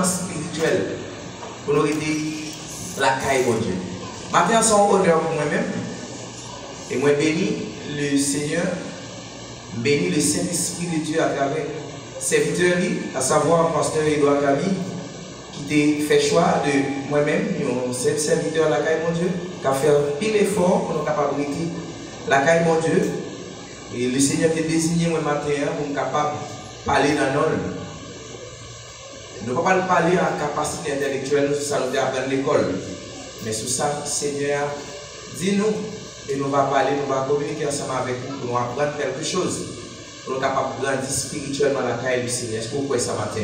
spirituel pour nous aider la caille de Dieu. Maintenant, c'est un honneur pour moi-même. Et moi, bénis le Seigneur, bénis le Saint-Esprit de Dieu à travers serviteur, à savoir Pasteur Edouard Camille, qui a fait choix de moi-même, un seul serviteur à la caille de Dieu, qui a fait un pile effort pour nous capables de la caille de Dieu. Et le Seigneur t'a désigné moi matin pour nous capable de parler dans l'ol. Nous ne pouvons pas parler en capacité intellectuelle, sur ça nous apprendre l'école. Mais sur ça, Seigneur, dis-nous, et nous allons parler, nous allons communiquer ensemble avec vous pour nous apprendre quelque chose. Pour nous capables de grandir spirituellement dans la caille du Seigneur. Est-ce que vous croyez ça matin?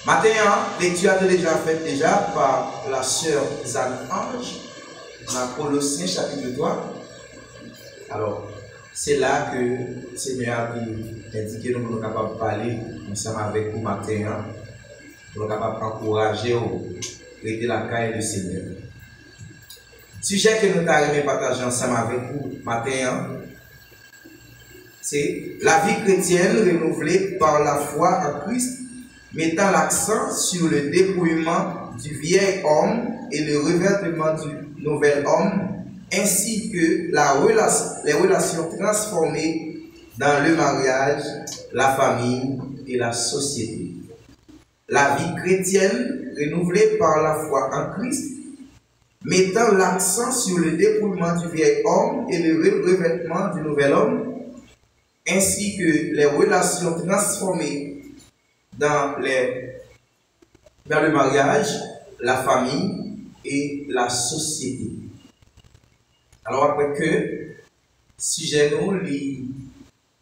Matin, lecture a déjà faite déjà par la sœur Zane Ange dans Colossiens chapitre 3. Alors, c'est là que le Seigneur a indiqué que nous sommes capables de parler ensemble avec vous matin. Nous sommes capables d'encourager ou aider la caille du Seigneur. Sujet que nous avons partagé ensemble avec vous matin, c'est la vie chrétienne renouvelée par la foi en Christ, mettant l'accent sur le dépouillement du vieil homme et le revêtement du nouvel homme, ainsi que les relations transformées dans le mariage, la famille et la société. La vie chrétienne renouvelée par la foi en Christ, mettant l'accent sur le dépouillement du vieil homme et le revêtement du nouvel homme, ainsi que les relations transformées dans le mariage, la famille et la société. Alors après que, si j'ai nous lit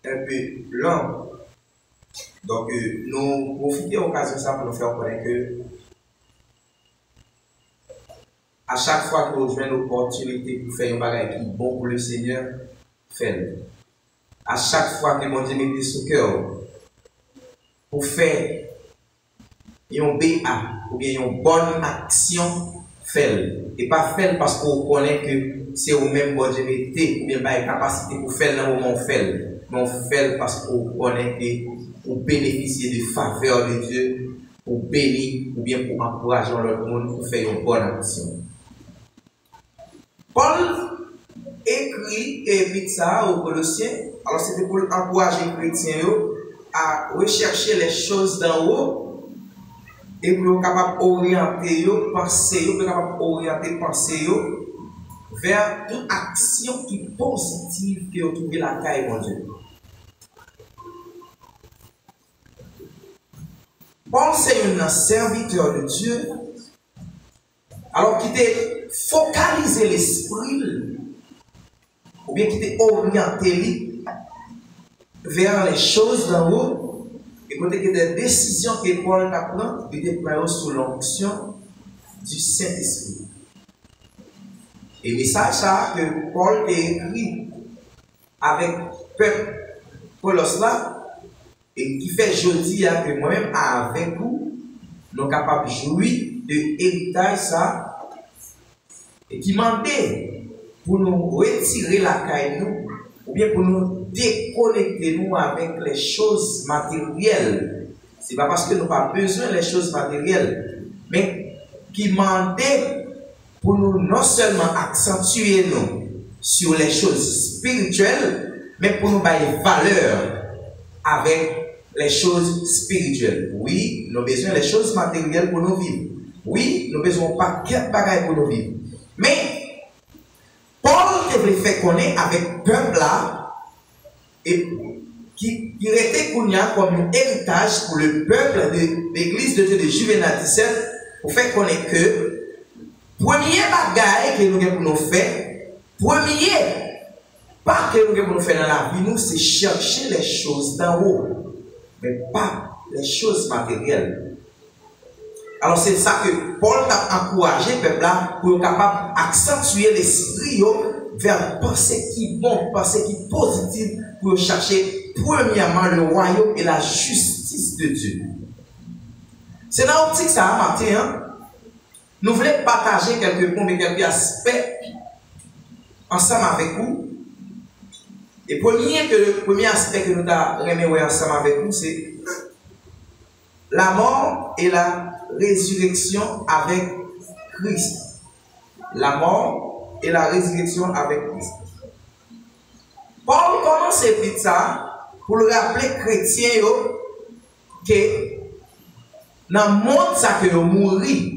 un peu long, donc nous profitons de l'occasion ça pour nous faire connaître que à chaque fois que nous avons une opportunité pour faire un bagage qui est bon pour le Seigneur, faites-le. À chaque fois que mon Dieu met sur le cœur pour faire un BA ou bien une bonne action, faites-le. Et pas faites parce qu'on connaît que c'est au même bon Dieu mettez ou bien pas capacité pour faire dans le moment faites. Mais on fait parce qu'on connaît que pour bénéficier de faveur de Dieu, pour bénir ou bien pour encourager l'autre monde pour faire une bonne action. Paul écrit et évite ça aux Colossiens. Alors c'était pour encourager les chrétiens à rechercher les choses d'en haut et pour être capable d'orienter penser vers toute action qui est positive que vous trouvez la caille de Dieu. Paul c'est un serviteur de Dieu alors qui était focalisé l'esprit ou bien qui était orienté vers les choses d'en haut et côté que des décisions que Paul a prises, il était pris sous l'onction du Saint-Esprit. Et le message ça que Paul a écrit avec peuple Colosse là et qui fait jeudi que moi-même avec vous nous sommes capables de jouir de héritage ça et qui demandait pour nous retirer la caille nous ou bien pour nous déconnecter nous avec les choses matérielles. Ce n'est pas parce que nous n'avons pas besoin des choses matérielles, mais qui demandait pour nous non seulement accentuer nous sur les choses spirituelles, mais pour nous donner valeur avec les choses spirituelles. Oui, nous avons besoin des choses matérielles pour nous vivre. Oui, nous avons besoin pas de bagages pour nous vivre. Mais Paul devait faire connaître avec peuple là et qui était connu comme un héritage pour le peuple de l'église de Dieu de Juvenal 17 pour faire connaître que premier bagage que nous avons pour nous faire, premier pas que nous avons pour nous faire dans la vie, nous c'est chercher les choses d'en haut, mais pas les choses matérielles. Alors c'est ça que Paul a encouragé le peuple là pour être capable d'accentuer l'esprit vers penser qui est bon, penser qui est positif pour chercher premièrement le royaume et la justice de Dieu. C'est dans l'optique ça matin, nous voulons partager quelques points et quelques aspects ensemble avec vous. Et le premier aspect que nous avons ensemble avec vous, c'est la mort et la résurrection avec Christ. La mort et la résurrection avec Christ. Paul commence à dire ça pour le rappeler chrétiens que dans le monde ça que vous mourrez.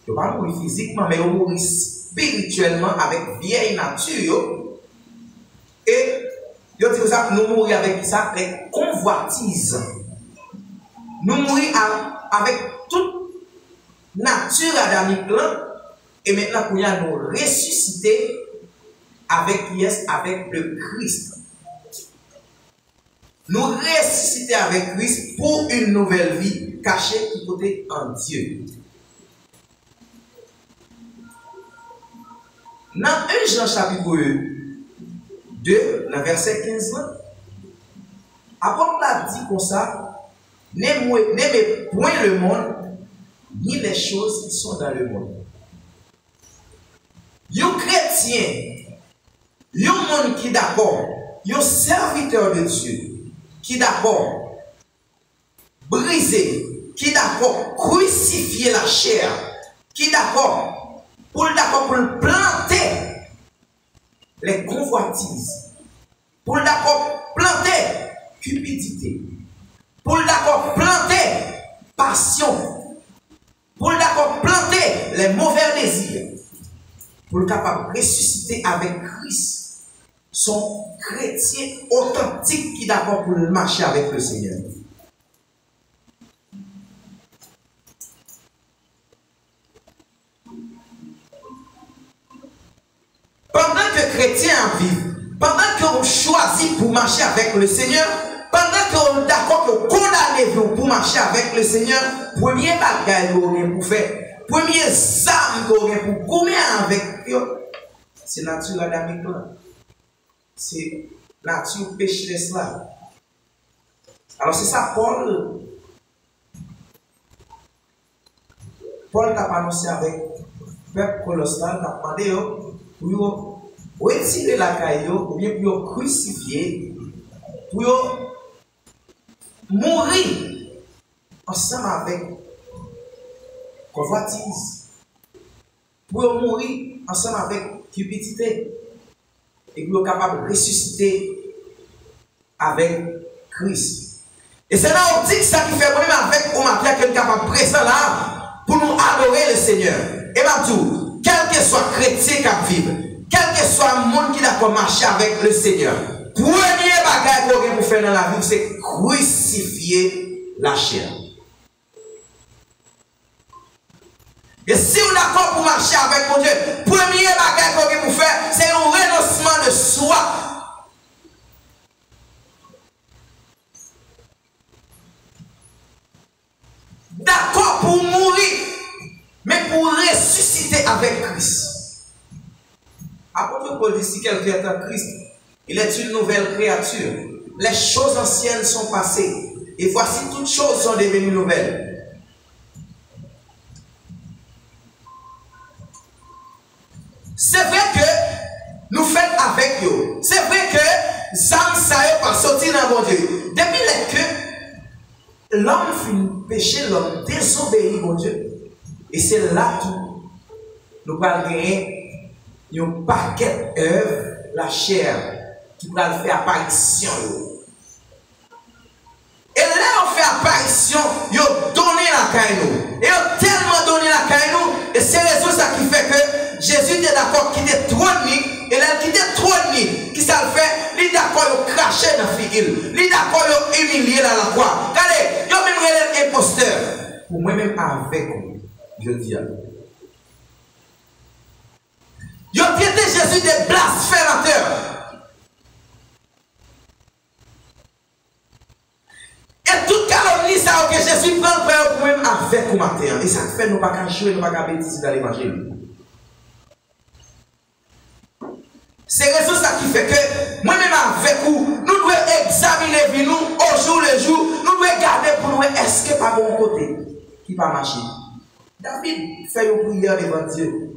Vous ne pas mourir physiquement, mais vous mourrez spirituellement avec vieille nature. Et vous dit ça, nous mourons avec ça, les convoitises. Nous mourons avec toute nature adamique là. Et maintenant, nous ressusciter avec le Christ. Nous ressusciter avec Christ pour une nouvelle vie cachée qui côté en Dieu. Dans 1 Jean chapitre 2, dans verset 15, apôtre l'a dit comme ça, n'aimez point le monde, ni les choses qui sont dans le monde. Yon chrétien, yon monde qui d'accord, yon serviteur de Dieu, qui d'accord, briser, qui d'accord, crucifier la chair, qui d'accord, pour planter les convoitises, pour d'accord, planter cupidité, pour d'accord, planter passion, pour d'accord, planter les mauvais désirs. Pour le capable de ressusciter avec Christ, son chrétien authentique qui est d'accord pour marcher avec le Seigneur. Pendant que chrétien vivent, pendant qu'on choisit pour marcher avec le Seigneur, pendant qu'on est d'accord pour condamner pour marcher avec le Seigneur, premier bagage pour faire. Premier âme pour gommer avec eux, c'est nature adamique là. C'est nature pécheresse là. Alors c'est ça Paul t'a annoncé avec le peuple colossal, t'a demandé pour retirer la caillou, ou bien pour crucifier, pour mourir ensemble avec convoitise, pour mourir ensemble avec cupidité et pour être capable de ressusciter avec Christ. Et c'est là on dit ça qui fait même avec au matin qui est capable de présent là pour nous adorer le Seigneur. Et même tout, quel que soit chrétien qui vit, quel que soit le monde qui a marché avec le Seigneur, premier bagage qu'on peut faire dans la vie, c'est crucifier la chair. Et si on est d'accord pour marcher avec mon Dieu, premier bagage qu'on peut faire, c'est un renoncement de soi. D'accord pour mourir, mais pour ressusciter avec Christ. Apôtre Paul dit si quelqu'un est en Christ, il est une nouvelle créature. Les choses anciennes sont passées, et voici toutes choses sont devenues nouvelles. C'est vrai que nous faisons avec eux. C'est vrai que ça n'a pas sorti dans mon Dieu. Depuis que l'homme finit péché, l'homme désobéit mon Dieu. Et c'est là tout. Nous allons gagner un paquet d'œuvres, la chair, qui va faire apparition. Et là, on fait apparition, ils ont donné la caille. Ils ont tellement donné la caille. Et c'est raison ça qui fait que Jésus était d'accord qu'il était trôné, et là qu'il était trôné, qui ça le fait, il est d'accord de cracher dans la figure, il est d'accord de humilier dans la croix. Regardez, il y a même un imposteur. Pour moi-même avec vous, je dis à vous. Ils ont traité Jésus de blasphémateur. Et toute calomnie, ça que Jésus prend pour même avec vous matin. Et ça fait nous pas jouer, nous pas bêtiser dans l'évangile. C'est raison ça qui fait que moi-même avec vous, nous devons examiner nous au jour le jour, nous devons garder pour nous est-ce que pas bon côté qui va marcher. David fait une prière devant Dieu.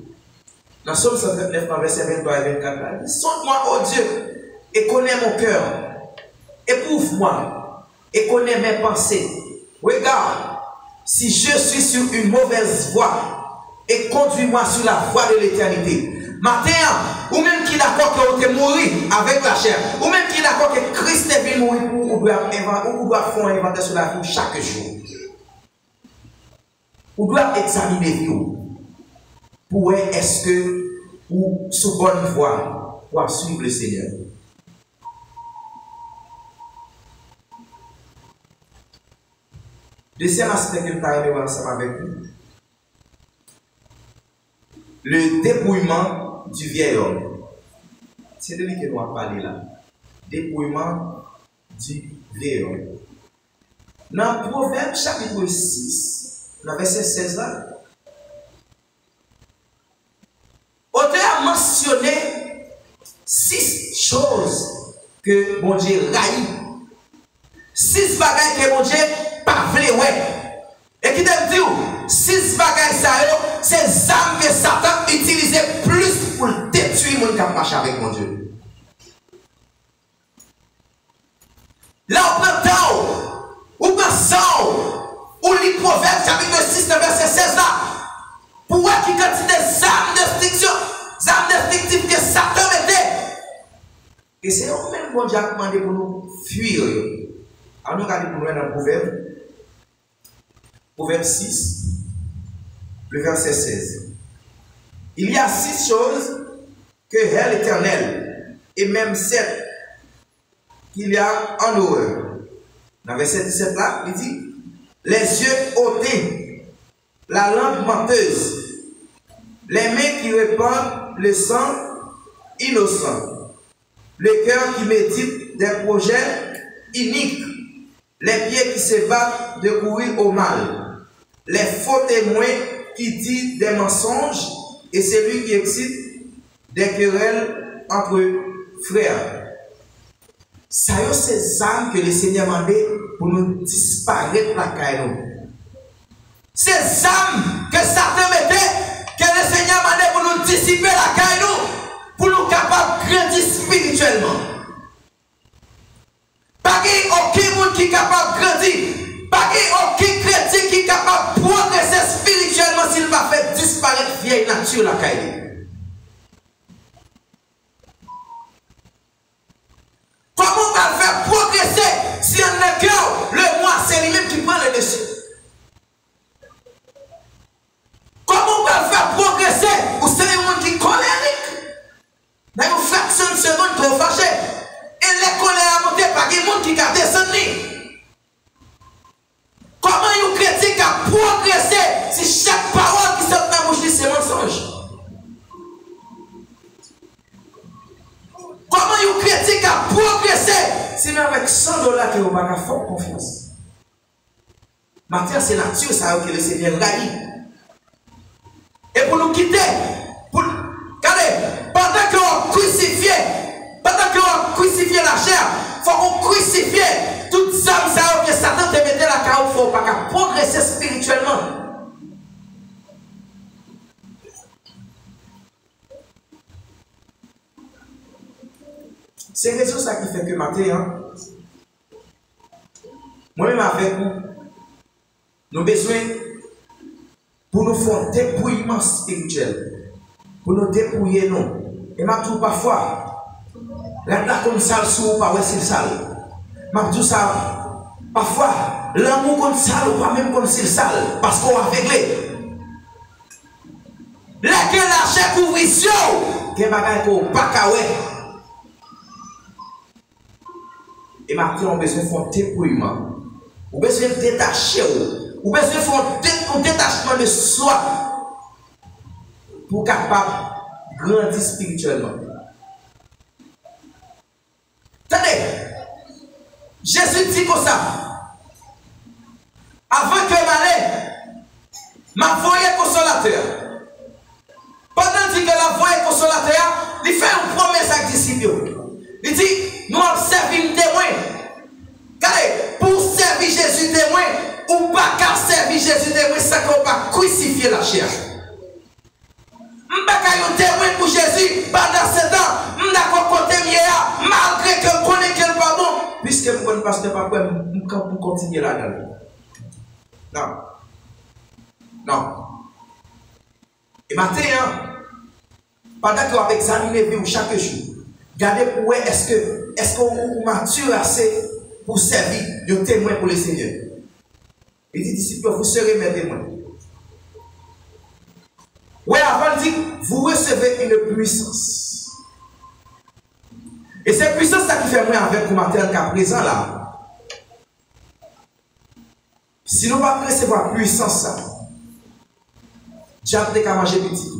Dans Somme 139, verset 23 et 24, il dit sonde-moi, oh Dieu, et connais mon cœur, éprouve-moi, et connais mes pensées, regarde, si je suis sur une mauvaise voie, et conduis-moi sur la voie de l'éternité. Matin, ou même qui est d'accord que vous êtes mourir avec la chair, ou même qui est d'accord que Christ est venu mourir pour ou doit faire un inventaire sur la vie chaque jour. Ou doit examiner vous pour voir est-ce que ou sous bonne voie pour suivre le Seigneur. Deuxième aspect que nous avons ensemble avec vous, le dépouillement du vieil homme. C'est de lui que nous avons parlé là. Dépouillement du vieil homme. Dans Proverbe chapitre 6, dans verset 16 là, auteur a mentionné 6 choses que bon Dieu raït. 6 bagages que bon Dieu pas vle ouais. Et qui t'aime dire, 6 bagages ça c'est armes que Satan utilisait plus pour détruire mon qui marche avec mon Dieu. Là on prend temps, ou prend ou lit Proverbe chapitre 6 verset 16 là. Pour voir qui quantité d'armes destructives que Satan mettait. Et c'est eux même bon Dieu a demandé pour nous fuir. Alors nous regardons pour nous dans Proverbe 6, le verset 16. Il y a 6 choses que hait l'Éternel, et même 7 qu'il y a en horreur. Dans verset 17 là, il dit, les yeux ôtés, la langue menteuse, les mains qui répandent le sang innocent, le cœur qui médite des projets iniques, les pieds qui se battent de courir au mal, les faux témoins qui disent des mensonges et celui qui excite des querelles entre frères. Ça y est, ces âmes que le Seigneur m'a demandé pour nous disparaître la caille. Ces âmes que Satan mettait, que le Seigneur m'a demandé pour nous dissiper la caille, pour nous capables de grandir spirituellement. Pas aucun monde qui est capable de grandir. Pas aucun chrétien qui est capable de progresser spirituellement s'il va faire disparaître vieille nature la caille. Comment on va faire progresser si on a cœur, le moi, c'est lui-même qui prend le dessus? Comment on va faire progresser ou c'est les gens qui sont colériques? Dans une fraction de seconde, qu'on fâché. Et les colères à monter par les gens qui ont descendu. Comment un chrétien a progressé si chaque parole qui sort de la bouche c'est mensonge? Comment un chrétien a progressé si même avec $100 que vous n'avez pas fort confiance? Maintenant, c'est nature ça que le Seigneur raït. Et pour nous quitter, regardez, pendant qu'on crucifie la chair, il faut qu'on crucifie toutes les âmes que Satan te mettait la carotte, il ne faut pas progresser spirituellement. C'est raison ça qui fait que matin, moi-même avec vous, nous avons besoin pour nous faire un dépouillement spirituel, pour nous dépouiller nous. Et maintenant parfois, la comme ça sous pas ouais c'est sale. M'a tout ça parfois l'amour comme sale ou pas même comme c'est sale parce qu'on a aveuglé. Laquelle la chair couvre ici, que bagay ko pas ka ouais. Et maintenant on a besoin de faire un dépouillement. On a besoin de détacher on a besoin de faire un détachement de soi pour capable grandir spirituellement. Attendez, Jésus dit comme ça. Avant que m'aille, m'a voyé consolateur. Pendant que la voyé consolateur, il fait une promesse à disciples. Il dit, nous avons servi un témoin. Regardez, pour servir Jésus témoin, ou pas qu'à servir Jésus témoin, c'est qu'on va crucifier la chair. M'pas qu'à témoin pour Jésus pendant ce temps, m'd'accord côté mieux, malgré que je connais qu'elle pas bon, puisque je ne connais pas ce pas pour continuer là-dedans. Non. Non. Et maintenant, pendant que vous examinez vous chaque jour, regardez pour voir est-ce qu'on mature assez pour servir de témoin pour le Seigneur. Il dit, disciples, vous serez mes témoins. Oui, avant, il dit, vous recevez une puissance. Et cette puissance, ça qui fait moi avec vous matin qu'à présent là. Si nous ne pas recevoir puissance, ça, diable n'a manger petit.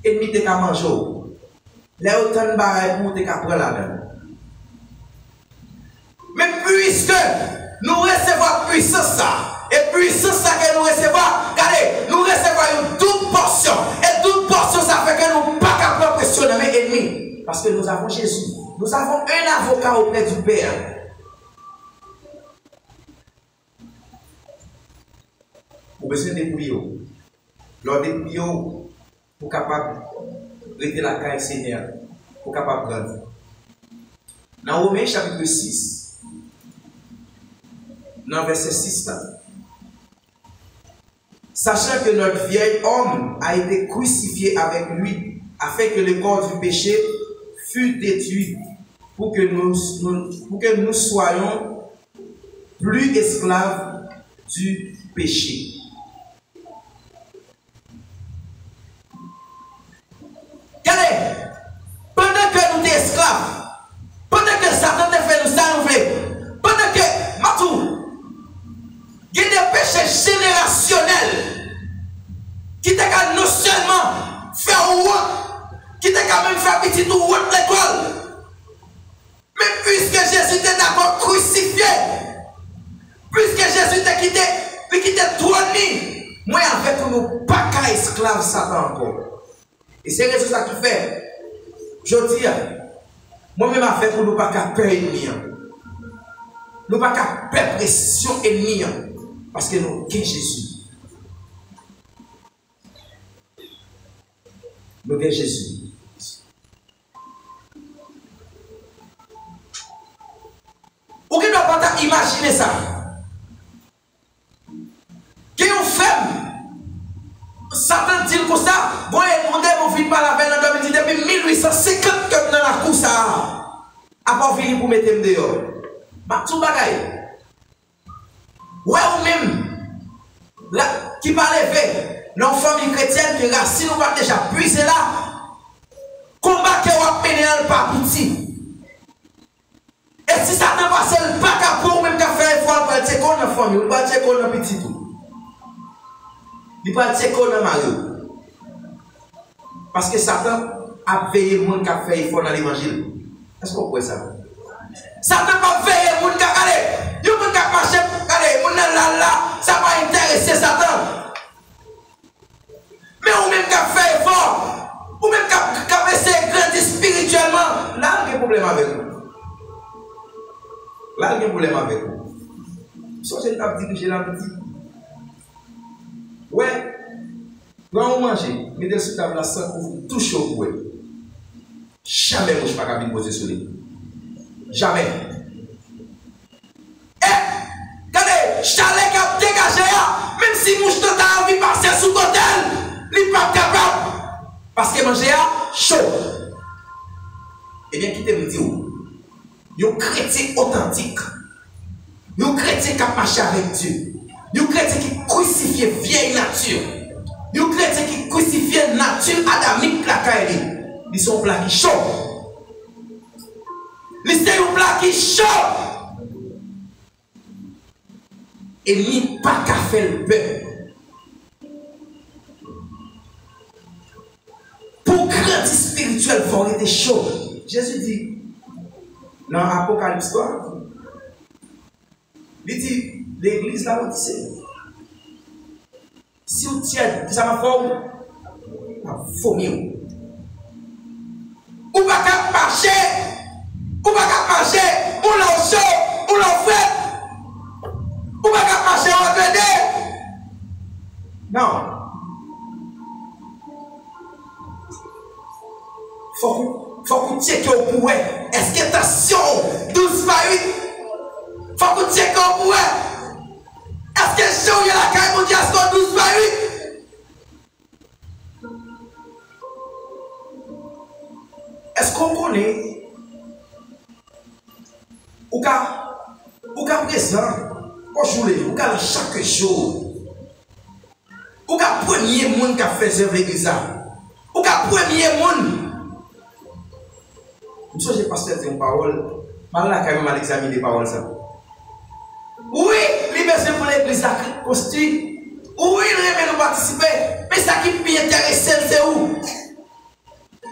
Ennemi n'a manger. Les autant de barres pour te prendre là-dedans. Mais puisque nous recevons puissance, ça, et puissance ça que nous recevons, regardez, nous recevons une double portion. Et double portion, ça fait que nous ne pas capable de pressionner l'ennemi. Parce que nous avons Jésus. Nous avons un avocat auprès du Père. Vous avez besoin de débrouiller. Lors des débrouiller, pour capable de rester la caille Seigneur, pour capable de grandir. Dans Romains chapitre 6, dans verset 6, là, sachant que notre vieil homme a été crucifié avec lui, afin que le corps du péché fût détruit, pour que nous soyons plus esclaves du péché. Regardez, pendant que nous sommes esclaves, pendant que Satan te fait nous s'enlever, pendant que Matou, il y a des péchés générationnels qui te non seulement faire route, qui te même faire petit tout route l'école, mais puisque Jésus t'est d'accord crucifié, puisque Jésus t'a quitté trône, moi avec nous pas qu'à esclave Satan encore. Et c'est ça qui fait, je dis, moi-même avec nous pas qu'à peur ennemi. Nous pas qu'à peur pression ennemi. Parce que nous avons Jésus. Nous avons Jésus. Ou qui ne doit pas imaginer ça? Qui est une femme? Satan dit comme ça, bon, mon film par la veille en 2010, depuis 1850 que dans la course à part fini pour mettre dehors. Ma tout bagaille. Ouais, ou même, là, qui va lever, dans la famille chrétienne, que là, si nous va déjà puiser là, combat que vous avez dans le pas petit. Et si Satan passe le pas qu'à pour même qu'à faire effort pour être dans la famille, ou pas être dans le petit tout. Il va être dans le Mario. Parce que Satan a veillé le monde qui a fait effort dans l'évangile. Est-ce qu'on peut ça? Satan va veiller le monde qui a allé. Il y a monde qui a marché, allez, monde là, ça va intéresser Satan. Mais ou même qui a fait effort, ou même qui a essayé de grandir spirituellement, là, il y a un problème avec vous. Là, il y a un problème avec vous. Si vous avez dirigé la petite, ouais, quand vous mangez, mettez sur la table sans vous touchez au bois. Jamais vous ne pouvez pas poser sur lui. Jamais. Eh, regardez, chalet qui a dégagé, même si mouche a envie de passer sous côté, il n'est pas capable. Parce que manger chaud. Eh bien, quittez-moi dire, vous chrétien authentique. Vous chrétien qui a marché avec Dieu. Vous chrétien qui crucifie vieille nature. Vous chrétien qui crucifie nature adamique la caille. Ils sont plat qui chaud. Ils sont plat qui chaud. Et ni pas qu'à faire le peur. Pour grandir spirituel, il faut être chaud. Jésus dit, dans l'Apocalypse 3, il dit, l'église là, on dit, si vous tiens, ça m'a fait, faut mieux. Ou pas qu'à marcher, ou pas qu'à marcher, ou l'en chaud, ou l'en fait, ou pas qu'à marcher, on va t'aider. Non. Faut que tu checkes au pouvoir. Est-ce que attention, 12 par 8? Faut que tu checkes au pouvoir. Est-ce question, il y a la caille pour dire ce qu'on 12 par 8. Est-ce qu'on connaît ou qu'à présent, ou qu'à chaque jour, ou qu'à premier monde qui a fait servir l'église, ou qu'à premier monde. Je sais pas si c'est une parole, mais là, quand même, on examine les paroles. Oui, il est besoin pour l'église à constituer. Oui, il remet nous participer. Mais ça qui est intéressant, c'est où?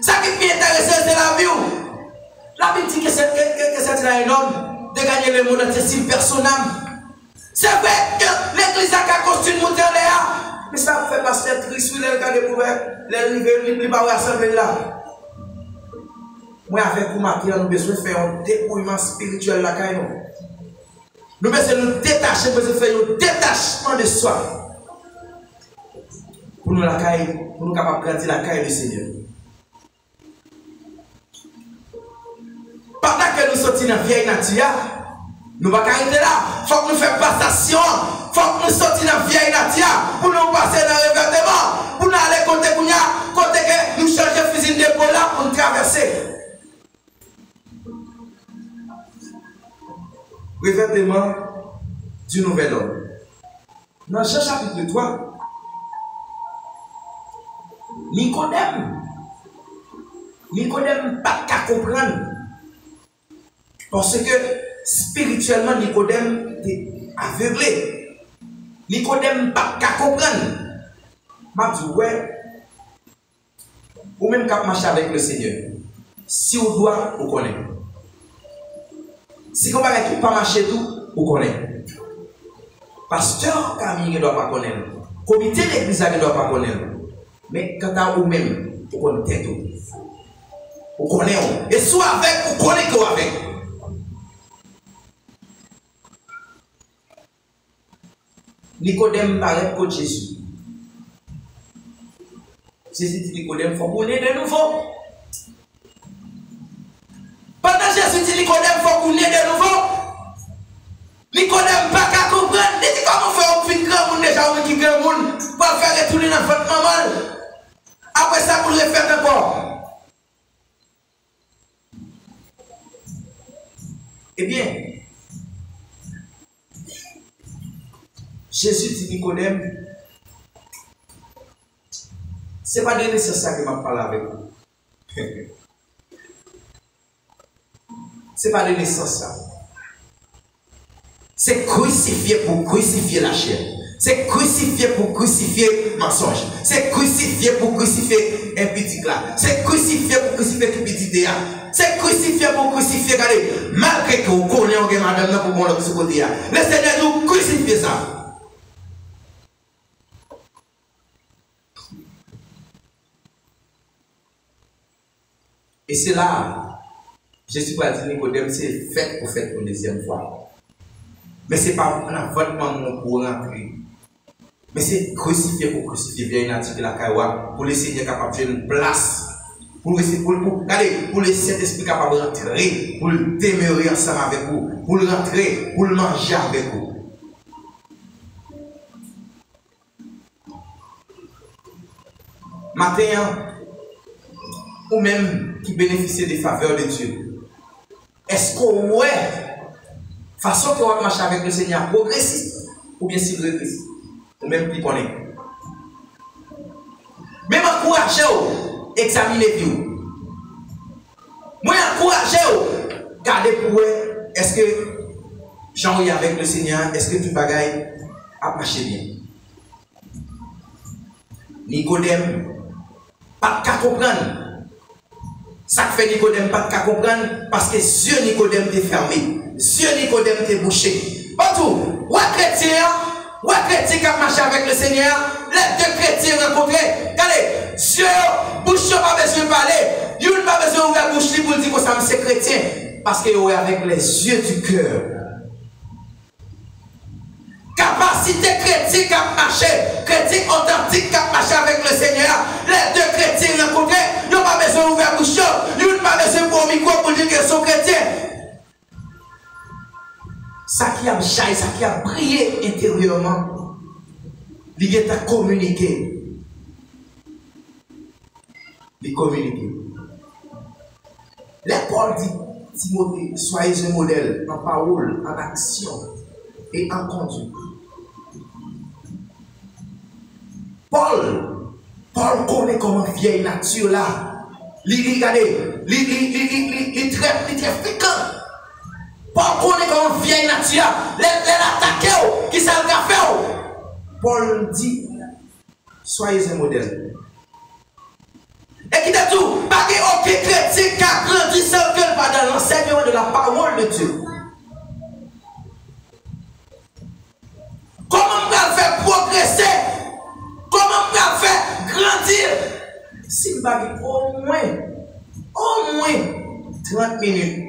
Ça qui est intéressant, c'est la vie. La vie dit que c'est un homme de gagner le monde entier si personne n'aime. C'est vrai que l'église a construit une montagne là. Mais ça fait pas cette triste, il a pour les pas rassembler là. Moi, avec vous, Mathieu, nous besoin de faire un dépouillement spirituel là. Nous besoin de nous détacher, nous besoin de faire un détachement de soi. Pour nous, pour nous capables de grandir la caille du Seigneur. Pendant que nous sortons dans la vieille nature, nous ne pouvons pas arrêter là. Il faut que nous fassions passation. Il faut que nous sortions dans la vieille nature pour nous passer dans le revêtement. Pour nous aller côté que nous changeons fusil d'épaule là pour nous traverser. Revêtement du nouvel homme. Dans Jean chapitre 3, Nicodème pas qu'à comprendre. Parce que spirituellement, Nicodème est aveuglé. Nicodème pas qu'à comprendre. M'a dit, ouais, ou même qu'à marcher avec le Seigneur. Si on doit, on connaît. Si on ne pas marcher tout, on connaît. Pasteur Camille ne doit pas connaître. Comité d'église ne doit pas connaître. Mais quand on même, on connaît tout. On connaît. Et soit avec, on connaît que avec. Nicodème paraît pour Jésus. Jésus dit Nicodème, il faut qu'on ait de nouveau. Pendant Jésus dit Nicodème, il faut qu'on ait de nouveau. Nicodème pas qu'à comprendre. Il dit comment faire un petit grand monde déjà, un petit grand monde, pour faire retourner dans votre maman. Après ça, pour le faire encore. Eh bien, Jésus dit Nicodème, ce n'est pas de nécessaire que je parle avec vous. Ce n'est pas de nécessaire. C'est crucifié pour crucifier la chair. C'est crucifié pour crucifier le mensonge. C'est crucifié pour crucifier un petit là. C'est crucifié pour crucifier un petit idée. C'est crucifié pour crucifier. Regardez, malgré que vous connaissez madame pour mon ce côté. Le Seigneur nous crucifie ça. Et c'est là, Jésus va dire Nicodème, c'est fait pour faire une deuxième fois. Mais ce n'est pas un avortement pour rentrer. Mais c'est crucifié pour crucifier bien nature la caïwa pour le Seigneur capable de faire une place. Pour le Saint-Esprit capable de rentrer, pour le demeurer ensemble avec vous, pour le rentrer, pour le manger avec vous. Matin, ou même qui bénéficie des faveurs de Dieu, est-ce qu'on façon que on va marcher avec le Seigneur progressiste ou bien si régressiste ou même qui connaît. Même encouragez-vous, examinez-vous. Moi encouragez-vous, gardez pour vous, est-ce que j'en ai avec le Seigneur, est-ce que tout bagaille a marché bien. Nicodème, pas qu'à comprendre. Ça fait Nicodème pas qu'à comprendre parce que Dieu Nicodème est fermé. Dieu Nicodème est bouché. Partout, ouais chrétien qui a marché avec le Seigneur, les deux chrétiens rencontrés. Regardez, Dieu, bouche pas besoin de parler. Dieu n'a pas besoin d'ouvrir la bouche pour dire que ça c'est chrétien. Parce qu'il est avec les yeux du cœur. Capacité chrétienne qui a marché, chrétien authentique qui a marché avec le Seigneur. Les deux chrétiens rencontrés, ils n'ont pas besoin d'ouvrir la bouche. Ils n'ont pas besoin pour un micro pour dire qu'ils sont chrétiens. Ça qui a jailli, ça qui a brillé intérieurement, il est à communiquer. Il communique. Les Paul dit, Timothée, soyez un modèle en parole, en action et en conduite. Paul connaît comment vieille nature là. Regardez, il très fréquent. Paul connaît comment vieille nature là. Les attaquer, qui ça le fait. Paul dit, soyez un modèle. Et qui t'a tout, pas aucun chrétien qui a grandi sans que pas dans l'enseignement de la parole de Dieu. Comment on va faire progresser? Comment on va faire grandir? Si vous avez au moins 30 minutes.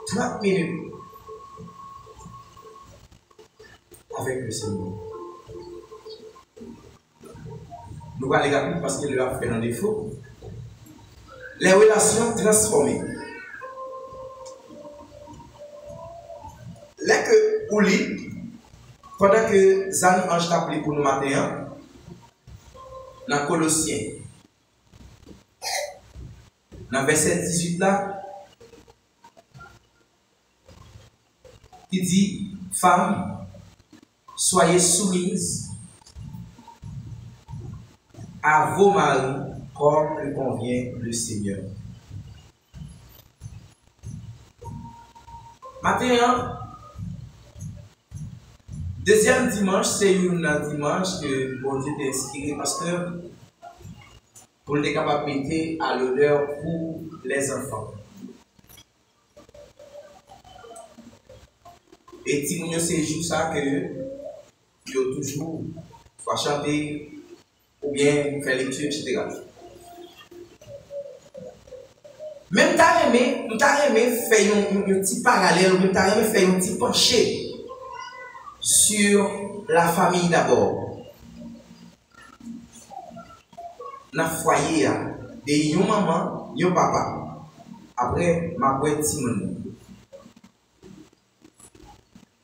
30 minutes avec le Seigneur. Nous allons regarder parce qu'il a fait un défaut. Les relations transformées. Là que vous lit, pendant que Zan Ange t'a appelé pour nous matin, dans Colossiens, dans verset 18 là, il dit, femmes, soyez soumises à vos maris comme le convient le Seigneur. Maintenant, deuxième dimanche, c'est un dimanche que bon Dieu t'a inspiré parce que pour les capacités à l'honneur pour les enfants. Et Timothée, c'est juste ça que il y a toujours soit chanter ou bien faire lecture, etc. Même t'as aimé faire un petit parallèle, même t'as aimé faire un petit penché sur la famille d'abord. Dans le foyer, de yon maman, yon papa. Après, ma boîte Timon.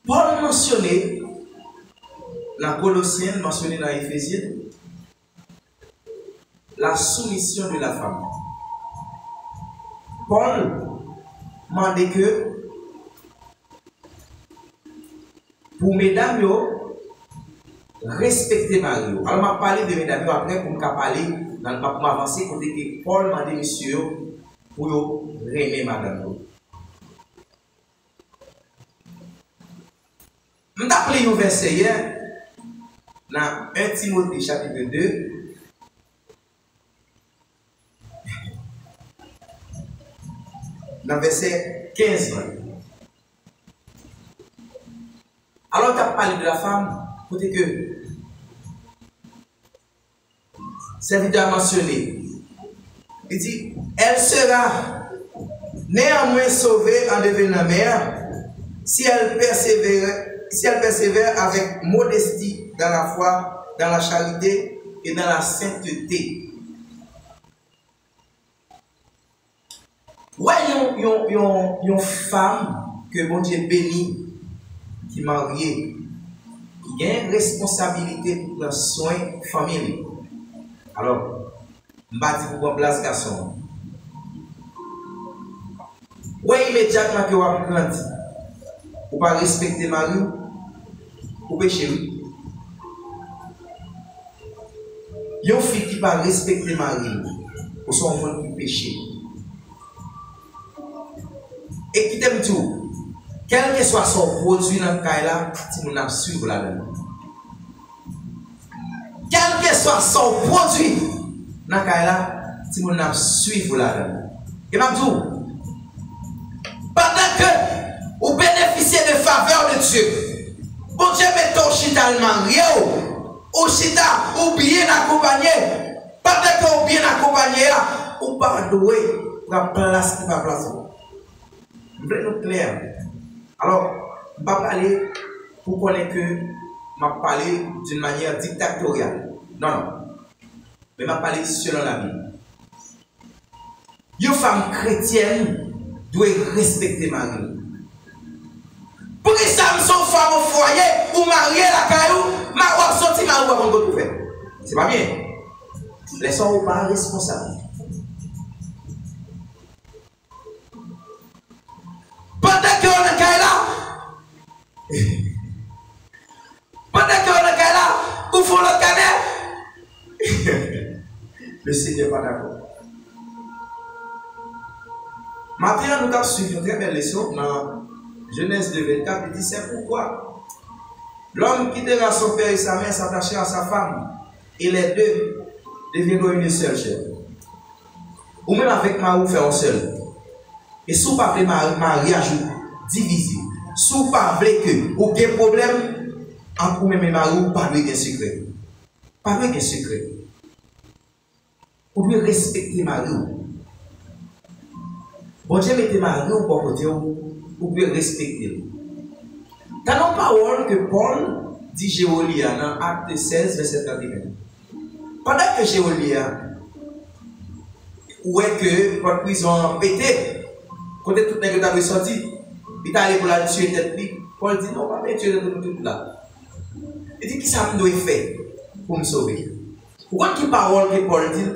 Paul mentionné dans Colossiens, mentionné dans Éphésiens, la soumission de la femme. Paul m'a dit que pour mesdames, respectez Marie. Alors, m'a parlé de mesdames après pour me parler dans le pape m'avancer pour dire que Paul m'a dit monsieur pour aimer madame. Je vais appeler un verset hier dans 1 Timothée chapitre 2. Dans verset 15. Alors, tu as parlé de la femme, pour dire que serviteur a mentionné. Il dit, elle sera néanmoins sauvée en devenant mère si elle persévère avec modestie dans la foi, dans la charité et dans la sainteté. Ouais, une femme que bon Dieu bénit, qui est mariée, qui a une responsabilité pour prendre soin de la famille. Alors, je vais dire pour place garçon. Ouais, immédiatement que vous avez grandi, vous ne pas respecter Marie, vous péchez. Une fille qui ne pas respecter Marie, vous sont enfants qui péché. Et qui t'aime tout, quel que soit son produit dans le cas là, si vous n'avez suivre là-dedans. Quel que soit son produit dans le cas là, si vous n'avez suivre là-dedans. Et m'a tout, pendant que vous bénéficiez de faveur de Dieu, bon Dieu met ton chita le marié, ou chita ou bien accompagné, pendant que vous bien accompagné, ou pas doué pour la place qui va placer. Je veux clair. Alors, je ne vais pas parler pour connaître que je vais parler d'une manière dictatoriale. Non. Mais je vais parler selon la Bible. Une femme chrétienne doit respecter Marie. fois mon foyer, ou marié la caillou, ma ou sorti ma ou avant de tout faire. C'est pas bien. Laissons-nous pas responsables. Pendant qu'on est là, où font le canard? Le Seigneur n'est pas d'accord. Maintenant, nous avons suivi une très belle leçon dans Genèse 2:24. Il dit c'est pourquoi l'homme quittera son père et sa mère, s'attachera à sa femme, et les deux deviendront une seule chair. Ou même avec Marie, faire un seul. Et si vous ne parlez pas mariage divisé, si vous ne parlez que vous avez un problème entre vous-même et Marie, vous parlez d'un secret. Parlez d'un secret. Vous devez respecter Marie. Bon Dieu mettez Marie au bon côté, vous devez respecter. Dans nos paroles que Paul dit Géolia dans Acte 16, verset 31. Pendant que Géolia, où est que votre prison pété, quand tout le monde est sorti, il est allé pour la tuer tête. Paul dit non, pas tuer tout là. Il dit qui ça me doit faire pour me sauver. Pourquoi qui parole que Paul dit?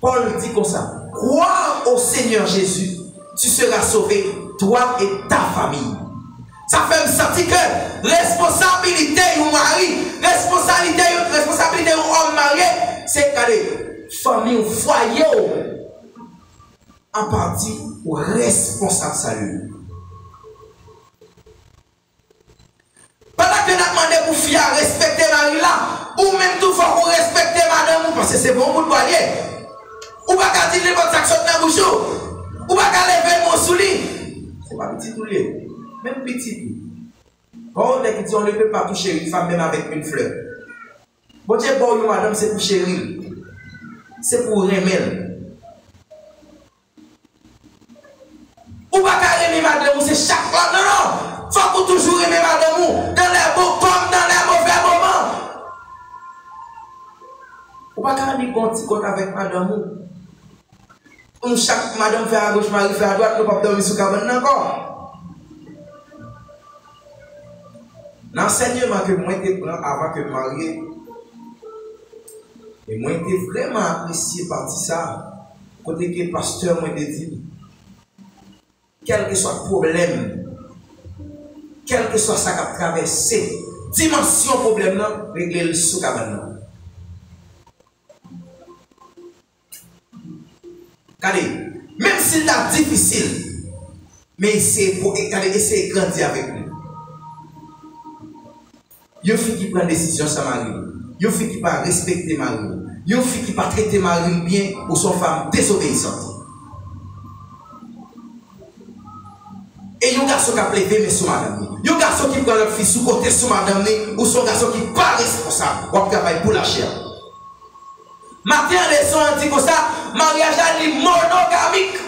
Paul dit comme ça: crois au Seigneur Jésus, tu seras sauvé, toi et ta famille. Ça fait me sentir que responsabilité du mari, responsabilité du homme marié, c'est que famille, foyer, en partie, ou responsable salut. Pendant que nous demandons pour fier respecter Marie là, ou même tout faut respecter madame, parce que c'est bon pour le voyer. Ou pas qu'à dire les bonnes actions dans le bouchon, ou pas qu'à lever mon soulier. C'est pas petit tout lié, même petit. Quand on dit on ne peut pas toucher une femme même avec une fleur. Bon Dieu, bon, madame, c'est pour chérir. C'est pour remettre. Ou pas qu'à aimer madame, c'est chaque fois. Non, non. Faut qu'on toujours aimer madame, dans les beaux comme dans les mauvais moments. Ou pas qu'à aimer compte avec madame. Chaque madame fait à gauche, Marie fait à droite, nous ne pouvons pas dormir sous cabane encore. L'enseignement que moi je prends avant que marié, et moi j'étais vraiment apprécié par ça, côté que le pasteur m'a dit, quel que soit le problème, quel que soit ça qui a traversé, dimension problème, régler le sous cabane. Regardez, même s'il est difficile, mais c'est pour essayer de grandir avec nous. Il y a une fille qui prend décision sur Marie. Il y a une fille qui va respecter Marie. Il y a une fille qui va traiter Marie bien ou son femme désobéissante. Et il y a un garçon qui a levé mais sous madame. Il y a un garçon qui prend leur fille sous côté sous madame ou son garçon qui n'est pas responsable ou travaille pour la chair. Maintenant, les gens disent comme ça, mariage est monogamique.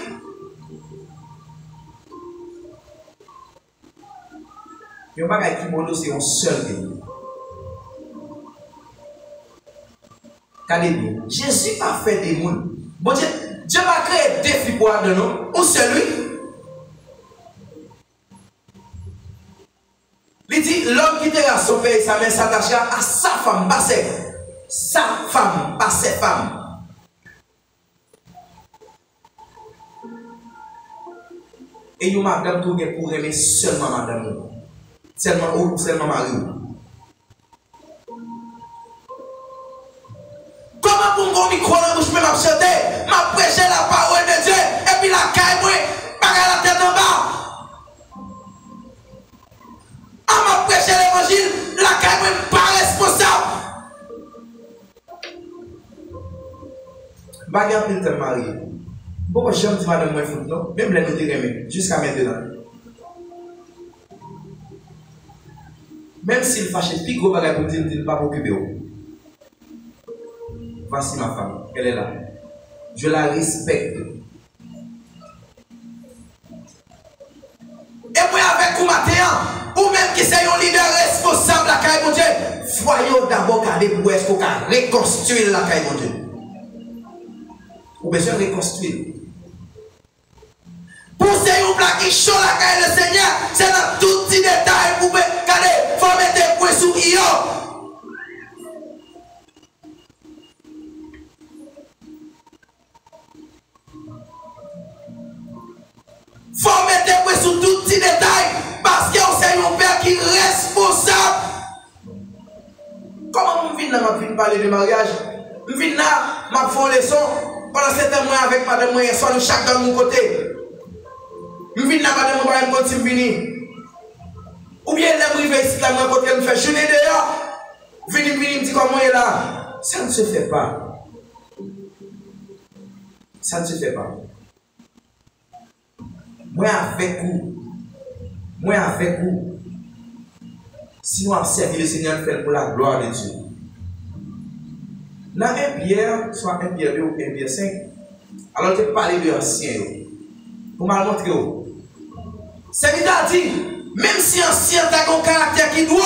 Il n'y a pas qui mono, c'est un seul pays. Regardez bien, Jésus a fait des mondes. Bon Dieu, Dieu va créer deux filles pour de nous, ou celui. Il dit, l'homme qui quittera son père et sa mère s'attachera à sa femme, pas sa femme, pas ses femmes. Et vous madame tout pour aimer seulement madame. Seulement ou seulement mari. Comment pour mon micro dans la bouche, je vais chanter, je prêcher la parole de Dieu, et puis la caille, moi, pas la tête en bas. Je vais prêcher l'évangile, la caille, moi, pas responsable. Bagarre pour te marier. Pourquoi j'aime dire madame moi foot non? Même les noter jusqu'à maintenant. Même s'il fâche, puis gros bagarre pour dire ne pas m'occuper. Voici ma femme, elle est là. Je la respecte. Et moi avec vous matin, ou même qui c'est un leader responsable la caille mon Dieu, voyons d'abord garder pour est-ce qu'on peut reconstruire la caille mon Dieu. Ou besoin de reconstruire. Pour ces gens qui sont la caille le Seigneur, c'est dans tout petit détail pour Regardez, faut mettre point sur io. Faut mettre point sur tout petit détail parce que c'est un père qui est responsable. Comment je viens là, je parler de mariage? Je viens là, je fais une leçon. Pendant 7 mois avec madame, moi, soit nous chaque dans mon côté. Je viens là, madame, moi, je continue de venir. Ou bien, je vais ici, là, moi, côté, je me fais jeûner dehors. Venir, me dire comment il est là. Ça ne se fait pas. Ça ne se fait pas. Moi, avec vous. Si nous avons servi le Seigneur, fait pour la gloire de Dieu. Dans 1 Pierre, soit 1 Pierre 2 ou 1 Pierre 5, alors que parler de ancien, pour me montrer. Serviteur a dit, même si ancien a un caractère qui est drôle,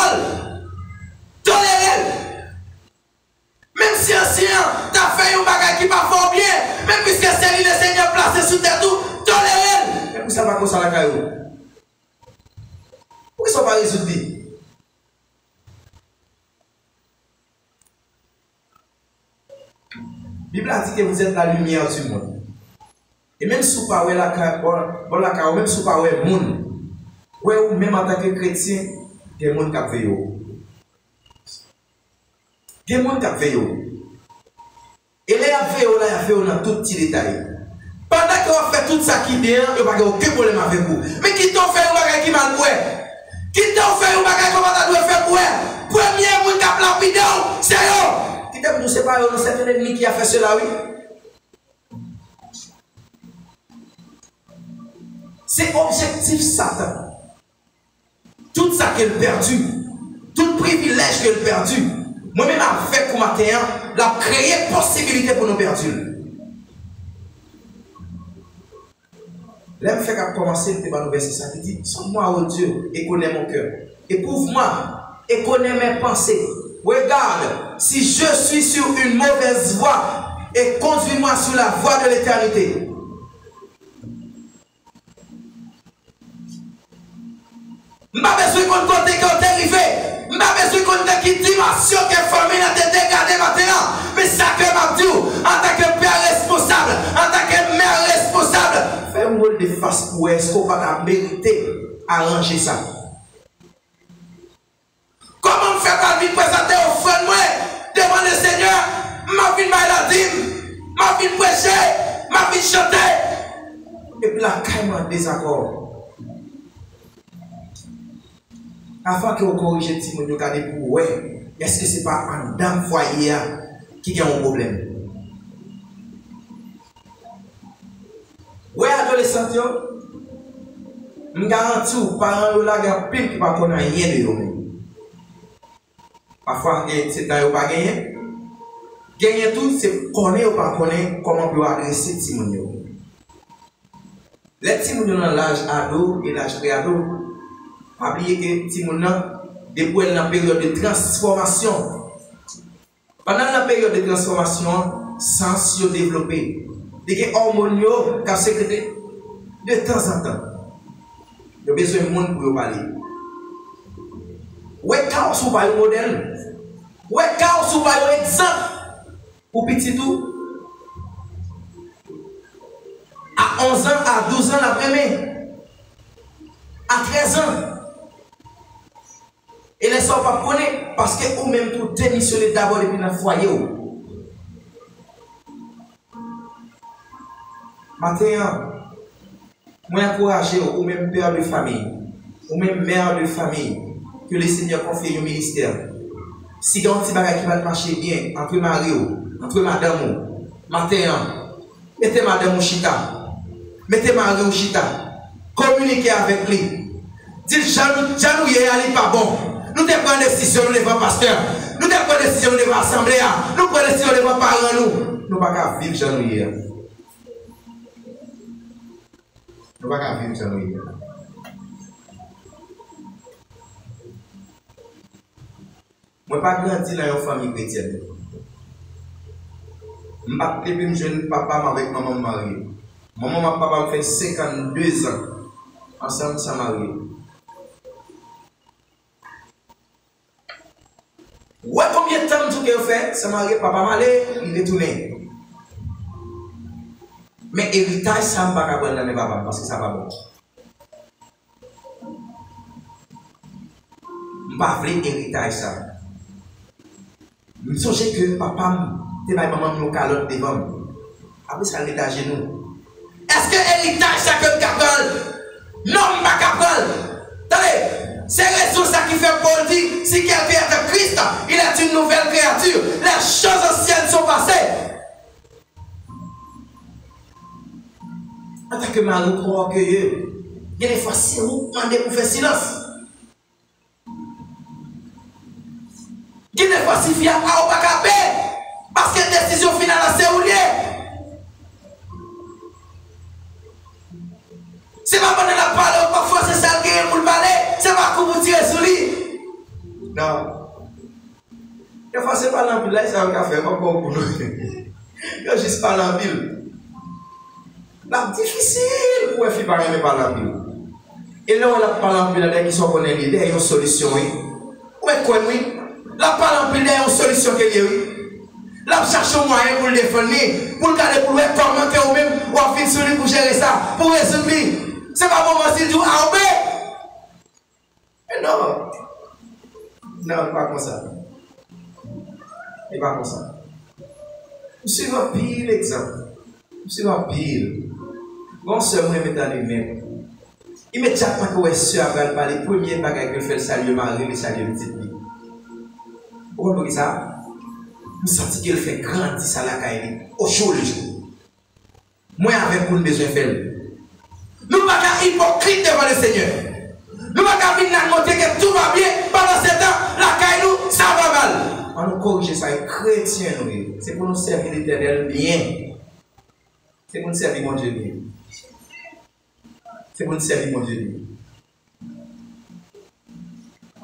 tolérez. Même si ancien a fait un bagage qui n'est pas fort bien, même puisque c'est lui le Seigneur placé sous terre tout, tolérez. Mais pourquoi ça va comme ça la caillou? Pourquoi ça va pas résoudre? La Bible a dit que vous êtes la lumière du monde. Et même si vous ne pouvez pas même si vous ne pouvez pas monde, ou même en tant que chrétien, il y a des gens qui veillent. Il y a des gens qui veillent. Et les veillent dans tout petit détail. Pendant que vous faites tout ça qui est bien, il n'y a aucun problème avec vous. Mais qui t'ont fait un bagage qui mal pour qui t'ont fait un bagage comme vous faire pour premier monde qui a lapidé, c'est eux. Nous séparons, nous c'est un ennemi qui a fait cela, oui. C'est objectif Satan. Tout ça qu'elle a perdu, tout privilège qu'elle a perdu, moi-même avec pour matin, la créé possibilité pour nous perdre. Là, je fais commencer le verset ça qui dit, sonne-moi, oh Dieu, et connais mon cœur. Éprouve-moi, et connais mes pensées. Regarde, si je suis sur une mauvaise voie et conduis-moi sur la voie de l'éternité. Je n'ai pas besoin qu'on compte qui est arrivé. Je n'ai pas besoin qu'on ait qui dimension que la famille a été dégradée maintenant. Mais ça que je dis, en tant que père responsable, en tant que mère responsable, fais un rôle de face pour est-ce qu'on va mériter arranger ça. Comment me faire ma vie présenter au frère moi devant le Seigneur, ma vie m'a dîme, ma vie prêcher, ma vie chanter. Et puis là, quand même désaccord. Afin que vous corrigez si vous regardez pour ouais, est-ce que ce n'est pas un dame foyer qui a un problème? Ouais, adolescent, je garantis aux parents là, il y a pile qui ne connaissent rien de eux. Parfois, c'est un pas gagné. Gagner tout, c'est connaître ou pas connaître comment on peut adresser Timonio. Les Timonio dans l'âge ado et l'âge pré-ado, oubliez que Timonio, depuis la période de transformation, pendant la période de transformation, sens se développer. Des hormones qui ont sécrété de temps en temps. Il y a besoin de monde pour parler. Ouais, quand on va un modèle, ouais, quand on va un exemple pour petit tout, à 11 ans, à 12 ans, l'après-midi, à 13 ans, et les gens ne pas connaître parce que vous même tout démissionner d'abord depuis dans le foyer. Maintenant, moi encourage ou même père de famille, ou même mère de famille, que le Seigneur confie au ministère. Si il y a un petit bagage qui va marcher bien entre Mario, entre madame, matin, mettez madame au chita, mettez Mario au chita, communiquez avec lui. Dites, Janou, il n'est pas bon. Nous devons prendre des décisions devant le pasteur, nous devons prendre des décisions devant l'assemblée, nous prenons des décisions devant les parents. Nous ne pouvons pas vivre Janou. Nous ne pouvons pas vivre Janou. Je ne pas grandi dans une famille chrétienne. Je ne pas un jeune papa avec maman mariée. Maman et papa fait 52 ans. Ensemble, ça marié. Ouais, combien de temps tout fait, ça m'a papa malé, il est tourné. Mais héritage, ça ne va pas prendre dans papa parce que ça va bon. Je ne vais pas héritage ça. Je songe que papa, c'est pas maman nous calotte devant. Après ça, il est à genoux. Est-ce que héritage ça que le capable? Non, pas capable. Attendez, c'est raison ça qui fait Paul dire si quelqu'un est de Christ, il est une nouvelle créature. Les choses anciennes sont passées. En tant que mari trop orgueilleux, il y a des fois si vous demandez pour faire silence. Il y a des fois si vous n'avez pas capé parce que la décision finale c'est où lié. C'est pas pendant la parole, parfois c'est ça qui est pour le parler, c'est pas pour vous tirer sur lui. Non. Des fois c'est pas l'empile, là, ça va faire, pas pour nous. Je juste pas l'empile. C'est difficile pour faire parler par l'empile. Et là, on a pas l'empile, là, qui sont connus, il y a une solution. Où est quoi, oui? La parole l'empile, il y a une solution qui est oui. Là, on cherche un moyen pour le défendre, pour le garder, pour le comment que vous-même, ou en fin sur lui pour gérer ça, pour résoudre. C'est pas bon si tu as oublié. Non. Non, pas comme ça. Et pas comme ça. C'est un pile exemple. C'est un pile. Bon, seulement, il met dans les mains. Immédiatement que vous êtes sûr à parler, premier bagage que fait le salut mari, le salut petite vie. Vous comprenez ça? Vous sentez qu'il fait grandir ça la caille au chaud le jour. Moi, avec vous, besoin de faire. Nous ne sommes pas hypocrites devant le Seigneur. Nous ne sommes pas venir montrer que tout va bien. Pendant ce temps, la caille nous, ça va mal. On nous corrige ça, les chrétiens, c'est pour nous servir l'Éternel bien. C'est pour nous servir mon Dieu bien. C'est pour nous servir mon Dieu bien.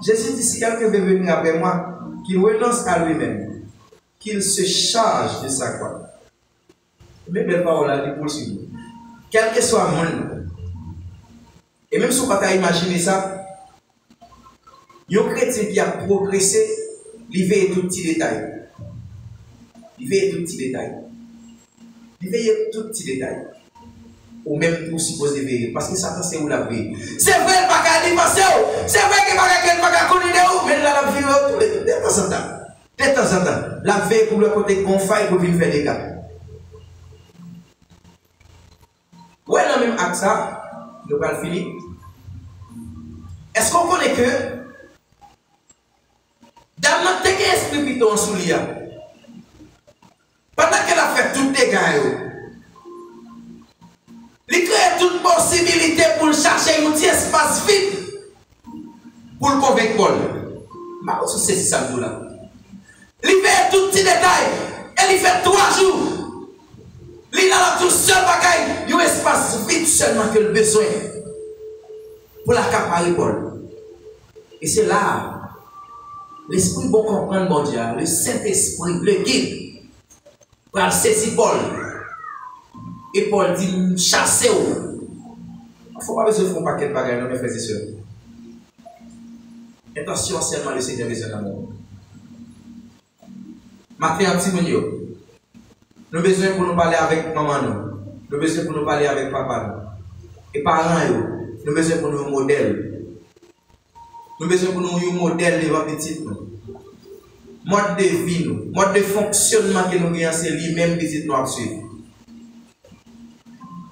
Jésus dit, si quelqu'un veut venir après moi, qu'il renonce à lui-même, qu'il se charge de sa croix. Mais belle parole a dit pour le suivre. Quel que soit le monde, et même si vous n'avez pas imaginé ça, un chrétien qui a progressé, il veille tout petit détail. Il veille tout petit détail. Il veille tout petit détail. Ou même pour supposer veiller. Parce que Satan c'est où la veille. C'est vrai, il n'y a pas qu'à dépenser. C'est vrai qu'il n'y a pas qu'à connaître. Mais là, la vie, de temps en temps. De temps en temps. La veille pour le côté gonflé pour venir faire des cas. Ouais, là même avec ça, nous allons finir. Est-ce qu'on connaît que dans notre esprit piton sous l'IA, pendant qu'elle a fait tout dégâts, il crée toute possibilité pour chercher un petit espace vide pour le convaincre Paul. Mais c'est ça là. Il fait tout petit détail et il fait 3 jours. Il a tout seul bagaille, il y a un espace vide seulement que le besoin pour la caparer Paul. Et c'est là, l'esprit bon comprendre mon Dieu, le Saint-Esprit, le guide, pour aller saisir Paul. Et Paul dit, chassez-vous. Il ne faut pas besoin de faire un paquet de bagages, mes frères et sœurs. Attention seulement le Seigneur besoin d'amour. Maintenant, petit monde, nous avons besoin pour nous parler avec maman, nous avons besoin pour nous parler avec papa. Et parents, nous avons besoin pour nous un modèle. Nous avons besoin pour nous un modèle devant petit nous. Mode de vie, nous. Mode de fonctionnement que nous avons, c'est lui-même petit nous à suivre.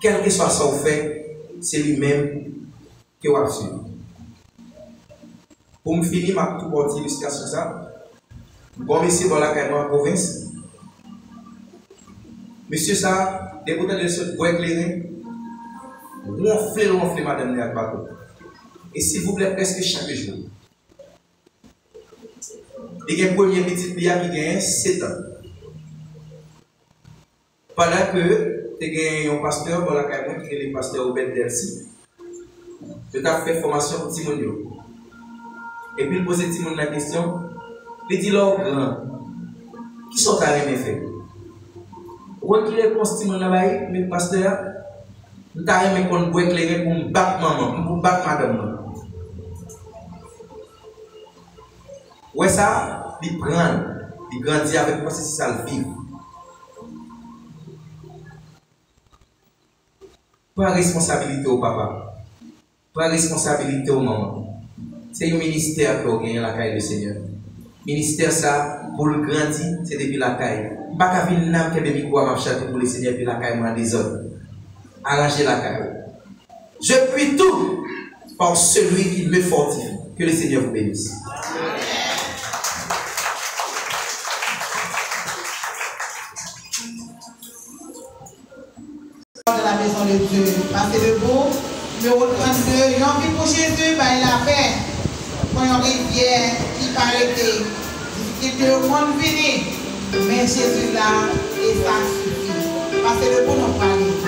Quel que soit son fait, c'est lui-même qui va suivre. Pour me finir, ma toute petite illustration ça. Bon, monsieur, voilà, quand même, en province. Monsieur, ça, des bouteilles de soude pour éclairer. Ronfler, madame, de bateau. Et s'il vous plaît, presque chaque jour. Il y a un premier petit pia qui gagne 7 ans. Pendant que tu as un pasteur, voilà, qui est le pasteur Robert Delcy. Tu as fait formation pour Timonio. Et puis il pose Timon la question. Il dit là, qui sont à fait? Quand il répond Timon là, mais pasteur, nous avons qu'on doit éclairer pour me battre maman, pour battre madame. Ouais, ça, il prend, il grandit avec moi, c'est ça le vivre. Prends responsabilité au papa. Prends responsabilité au maman. C'est un ministère que vous gagnez la caille du Seigneur. Ministère ça, pour le grandir, c'est depuis la caille. Pas qu'à venir là, que des micros à marcher pour le Seigneur, puis la caille m'a des autres. Arranger la caille. Je puis tout par celui qui me fortifie. Que le Seigneur vous bénisse. De la maison de Dieu. Passez debout. Numéro 32. J'ai envie pour Jésus, bah, il a paix. Quand il y a une rivière qui paraît difficulté au monde fini. Mais Jésus là, et ça suffit. Passez debout, nous parlons.